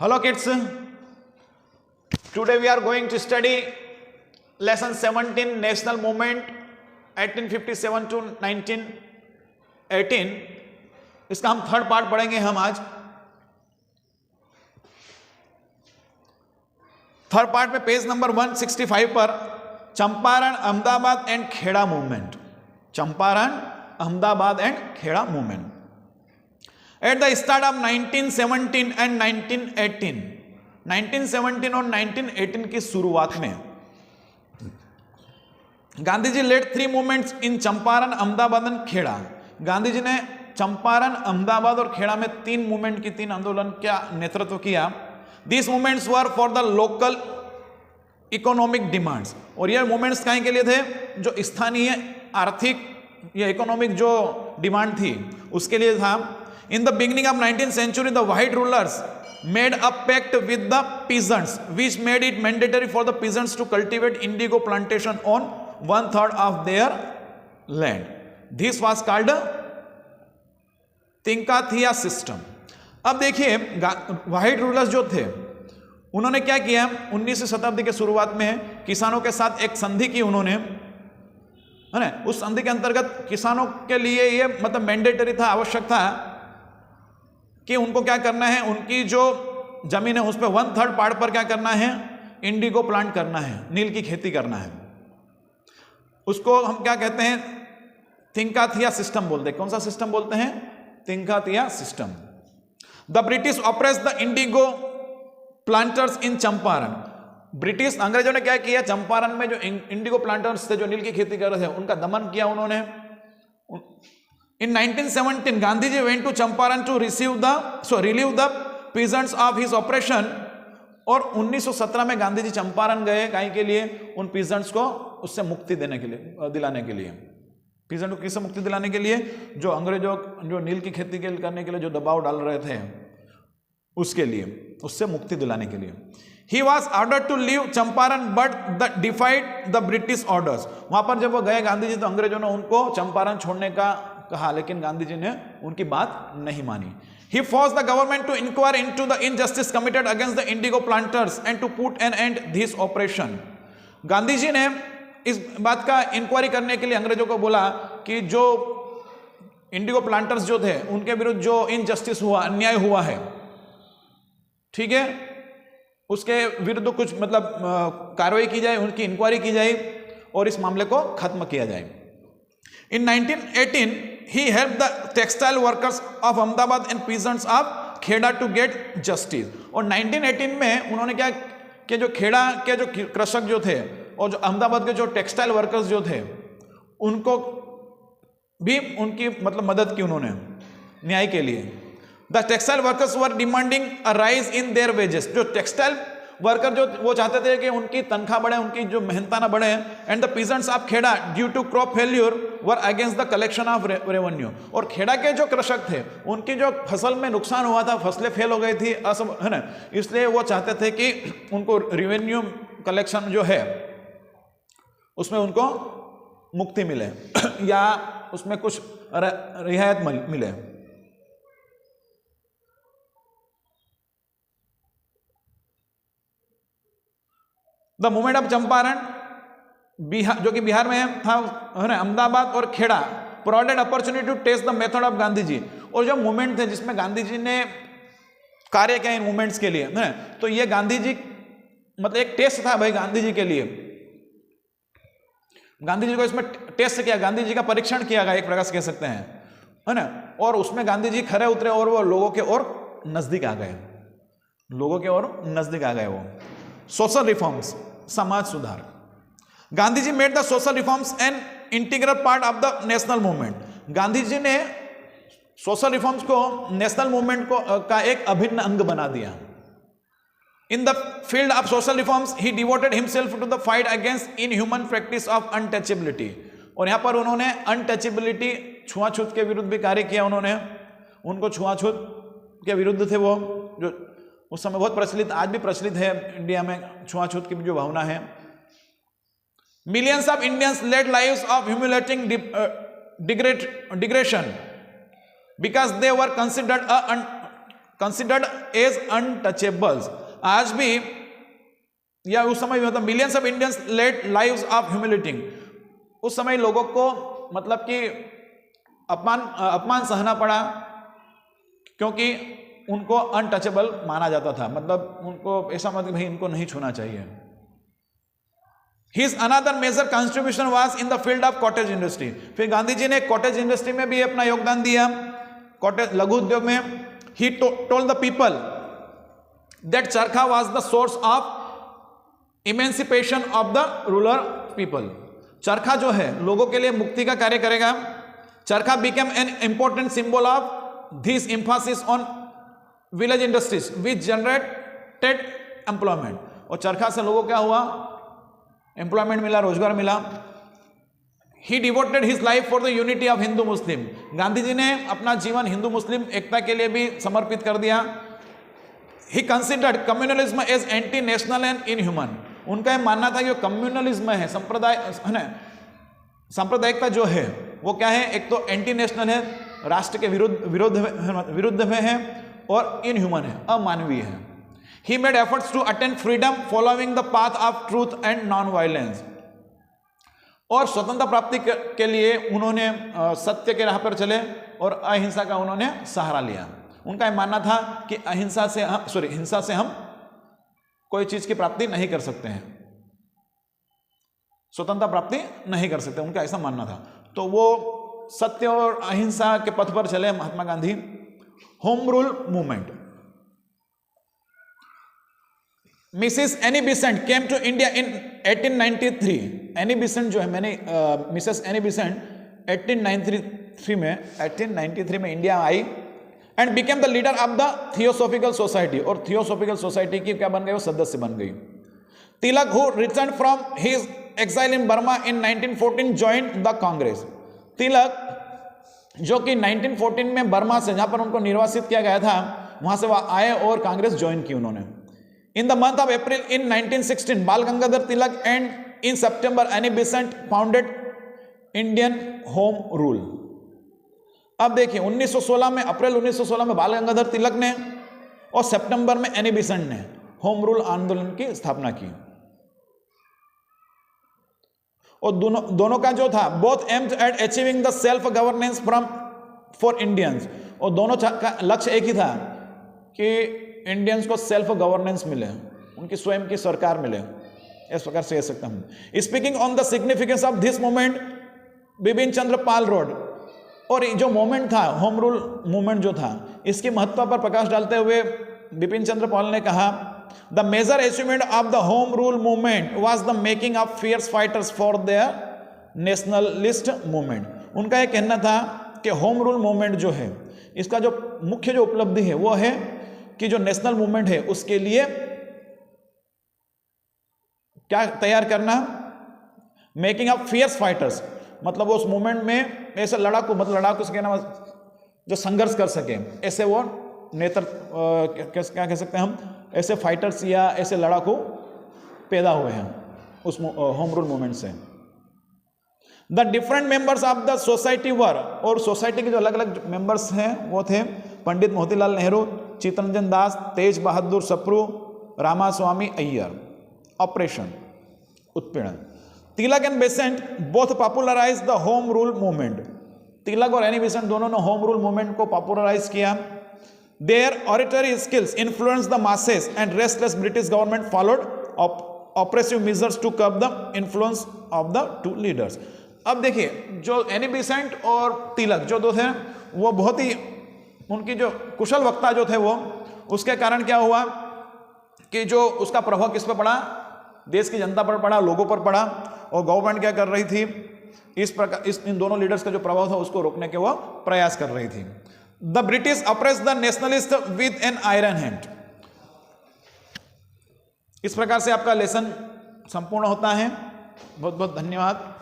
Hello kids, today we are going to study lesson 17 national movement 1857 to 1918. इसका हम third part पढ़ेंगे हम आज। थर्ड पार्ट में पेज नंबर 165 पर Champaran Ahmedabad and Kheda movement, Champaran Ahmedabad and Kheda movement at the start of 1917 and 1918, 1917 और 1918 की शुरुआत में Gandhi ji led 3 movements in Champaran Ahmedabad and Kheda. Gandhi ji ने चंपारण अहमदाबाद और खेड़ा में 3 मूवमेंट की 3 आंदोलन का नेतृत्व किया। This movements were for the local economic demands, और ये मूवमेंट्स कहीं के लिए थे? जो स्थानीय आर्थिक या इकोनॉमिक जो डिमांड थी उसके लिए था। In the beginning of 19th century, the white rulers made a pact with the peasants, which made it mandatory for the peasants to cultivate indigo plantation on 1/3 of their land. This was called Tinkathia system. अब देखिए white rulers जो थे उन्होंने क्या किया, 19वीं शताब्दी के शुरुआत में किसानों के साथ एक संधि की उन्होंने, है ना। उस संधि के अंतर्गत किसानों के लिए ये मतलब मैंडेटरी था, आवश्यक था कि उनको क्या करना है, उनकी जो जमीन है उस पर 1/3 पार्ट पर क्या करना है, इंडिगो प्लांट करना है, नील की खेती करना है। उसको हम क्या कहते हैं, तिंकाथिया सिस्टम बोलते हैं। कौन सा सिस्टम बोलते हैं? Tinkathia system. The British oppress the indigo planters in Champaran. British अंग्रेजों ने क्या किया, चंपारण में जो इंडिगो प्लांटर्स थे जो नील की खेती कर रहे थे उनका दमन किया उन्होंने। In 1917, Gandhi ji went to Champaran to relieve the peasants of his oppression. और 1917 में गांधी जी चंपारण गए, काहे के लिए? उन पीजेंट्स को उससे मुक्ति देने के लिए, दिलाने के लिए। पीजेंट को किससे मुक्ति दिलाने के लिए? जो अंग्रेजों जो नील की खेती करने के लिए जो दबाव डाल रहे थे उसके लिए, उससे मुक्ति दिलाने के लिए। He was ordered to leave Champaran but defied the British orders. वहां पर जब वो गए गांधी जी तो अंग्रेजों ने उनको चंपारण छोड़ने का कहा, लेकिन गांधी जी ने उनकी बात नहीं मानी। He forced the government to inquire into the injustice committed against the indigo planters and to put an end this oppression. Gandhi ji ने इस बात का इंक्वायरी करने के लिए अंग्रेजों को बोला कि जो इंडिगो प्लांटर्स जो थे उनके विरुद्ध जो इनजस्टिस हुआ, अन्याय हुआ है, ठीक है, उसके विरुद्ध कुछ मतलब कार्रवाई की जाए, उनकी इंक्वायरी की जाए और इस मामले को खत्म किया जाए। In 1918, he helped the textile workers of Ahmedabad and peasants of Kheda to get justice. और 1918 में उन्होंने क्या कि जो खेड़ा के जो कृषक जो थे और जो अहमदाबाद के जो टेक्सटाइल वर्कर्स जो थे उनको भी उनकी मतलब मदद की उन्होंने न्याय के लिए। The textile workers were demanding a rise in their wages. जो टेक्सटाइल वर्कर जो वो चाहते थे कि उनकी तनख्वाह बढ़े, उनकी जो मेहनताना बढ़े। And the peasants of Kheda due to crop failure were against the collection of revenue. और खेड़ा के जो कृषक थे उनकी जो फसल में नुकसान हुआ था, फसलें फेल हो गई थी, है ना, इसलिए वो चाहते थे कि उनको रेवेन्यू कलेक्शन जो है उसमें उनको मुक्ति मिले या उसमें कुछ रियायत मिले। The movement of Champaran Bihar, जो कि बिहार में था, है ना, अहमदाबाद और Kheda provided opportunity to test the method of Gandhi ji. और जो मूवमेंट थे जिसमें गांधी जी ने कार्य किया इन मूवमेंट्स के लिए, है ना, तो ये गांधी जी मतलब एक टेस्ट था भाई गांधी जी के लिए। गांधी जी को इसमें टेस्ट किया, गांधी जी का परीक्षण किया गया, एक प्रकार से कह सकते हैं, है ना। और उसमें गांधी जी खरे उतरे और वो लोगों के और नजदीक आ गए, लोगों के और नजदीक आ गए। वो सोशल रिफॉर्म्स, समाज सुधार। Gandhi ji made the social reforms an integral part of the national movement. Gandhi ji ने सोशल रिफॉर्म्स को नेशनल मूवमेंट को का एक अभिन्न अंग बना दिया। In the field of social reforms he devoted himself to the fight against inhuman practice of untouchability. और यहां पर उन्होंने अनटचेबिलिटी, छुआछूत के विरुद्ध भी कार्य किया। उन्होंने उनको छुआछूत के विरुद्ध थे वो, जो उस समय बहुत प्रचलित, आज भी प्रचलित है इंडिया में छुआछूत की जो भावना है। Millions of Indians led lives of humiliating degradation because they were considered considered as untouchables. आज भी या उस समय मतलब millions of Indians led lives of humility. उस समय लोगों को मतलब कि अपमान सहना पड़ा क्योंकि उनको अनटचेबल माना जाता था, मतलब उनको ऐसा मतलब भाई इनको नहीं छूना चाहिए। His another major contribution was in the field of cottage industry। फिर गांधी जी ने कॉटेज इंडस्ट्री में भी अपना योगदान दिया, कॉटेज लघु उद्योग में। He told the people that चरखा was the source of emancipation of the rural people। चरखा जो है लोगों के लिए मुक्ति का कार्य करेगा। चरखा became an important symbol of this emphasis on village industries which generated employment। और चरखा से लोगों क्या हुआ, एम्प्लॉयमेंट मिला, रोजगार मिला। He devoted his life for the unity of Hindu Muslim. Gandhi ji ने अपना जीवन हिंदू मुस्लिम एकता के लिए भी समर्पित कर दिया। He considered communalism as anti national and inhuman. उनका यह मानना था कि कम्युनलिज्म है, संप्रदाय है ना, सांप्रदायिकता जो है वो क्या है, एक तो एंटी नेशनल है, राष्ट्र के विरुद्ध में है, और इनह्यूमन है, अमानवीय है। He made efforts to attain freedom following the path of truth and non-violence। और स्वतंत्रता प्राप्ति के लिए उन्होंने सत्य के राह पर चले और अहिंसा का उन्होंने सहारा लिया। उनका यह मानना था कि हिंसा से हम कोई चीज की प्राप्ति नहीं कर सकते हैं, स्वतंत्रता प्राप्ति नहीं कर सकते, उनका ऐसा मानना था। तो वो सत्य और अहिंसा के पथ पर चले Mahatma Gandhi. Home rule movement. Mrs Annie Besant came to India in 1893। Annie Besant जो है, मिसेस एनी बिसेंट 1893 में इंडिया आई and became the leader of the theosophical society. और थियोसॉफिकल सोसाइटी की क्या बन गई, वो सदस्य बन गई। Tilak who return from his exile in Burma in 1914 joined the Congress. Tilak जो कि 1914 में बर्मा से, जहां पर उनको निर्वासित किया गया था, वहां से वह आए और कांग्रेस ज्वाइन की उन्होंने। In the month of April in 1916, Bal Gangadhar Tilak and in September Annie Besant founded Indian Home Rule। अब देखिए 1916 में, अप्रैल 1916 में बाल गंगाधर तिलक ने और सितंबर में एनी बेसेंट ने होम रूल आंदोलन की स्थापना की। और दोनों का जो था, both aimed at achieving the self governance for Indians. और दोनों का लक्ष्य एक ही था कि इंडियंस को सेल्फ गवर्नेंस मिले, उनकी स्वयं की सरकार मिले, इस प्रकार से कह सकता हूं। Speaking on the significance of this movement, Bipin Chandra Pal road. और जो मूवमेंट था, होम रूल मूवमेंट जो था, इसकी महत्व पर प्रकाश डालते हुए बिपिन चंद्र पाल ने कहा, the major achievement of the home rule movement was the making of fierce fighters for their nationalist movement. उनका यह कहना था कि होम रूल मूवमेंट जो है, इसका जो मुख्य जो उपलब्धि है वो है कि जो नेशनल मूवमेंट है उसके लिए क्या तैयार करना, मेकिंग अप फियर्स फाइटर्स, मतलब उस मूवमेंट में ऐसे लड़ाकू, मतलब लड़ाकू से कहना जो संघर्ष कर सके, ऐसे वो नेतृत्व क्या कह सकते हैं हम, ऐसे फाइटर्स या ऐसे लड़ाकू पैदा हुए हैं उस होम रूल मूवमेंट से। The different members of the society were, और सोसाइटी के जो अलग अलग मेंबर्स हैं वो थे पंडित मोतीलाल नेहरू, चित्तरंजन दास, तेज बहादुर सप्रू, रामास्वामी अय्यर। ऑपरेशन उत्पीड़न। Tilak and Besant both popularise the home rule movement. Tilak और एनी बेसेंट दोनों ने होम रूल मूवमेंट को पॉपुलराइज किया। Their oratory skills influence the masses and restless British government followed oppressive measures to curb the influence of the two leaders. अब देखिए, जो Annie Besant और तिलक जो दो थे, वो बहुत ही उनकी जो कुशल वक्ता जो थे, वो उसके कारण क्या हुआ कि जो उसका प्रभाव किस पर पड़ा, देश की जनता पर पड़ा, लोगों पर पड़ा। और गवर्नमेंट क्या कर रही थी, इस प्रकार इन दोनों लीडर्स का जो प्रभाव था उसको रोकने के वो प्रयास कर रही थी। The British oppress the nationalist with an iron hand. इस प्रकार से आपका लेसन संपूर्ण होता है। बहुत बहुत धन्यवाद।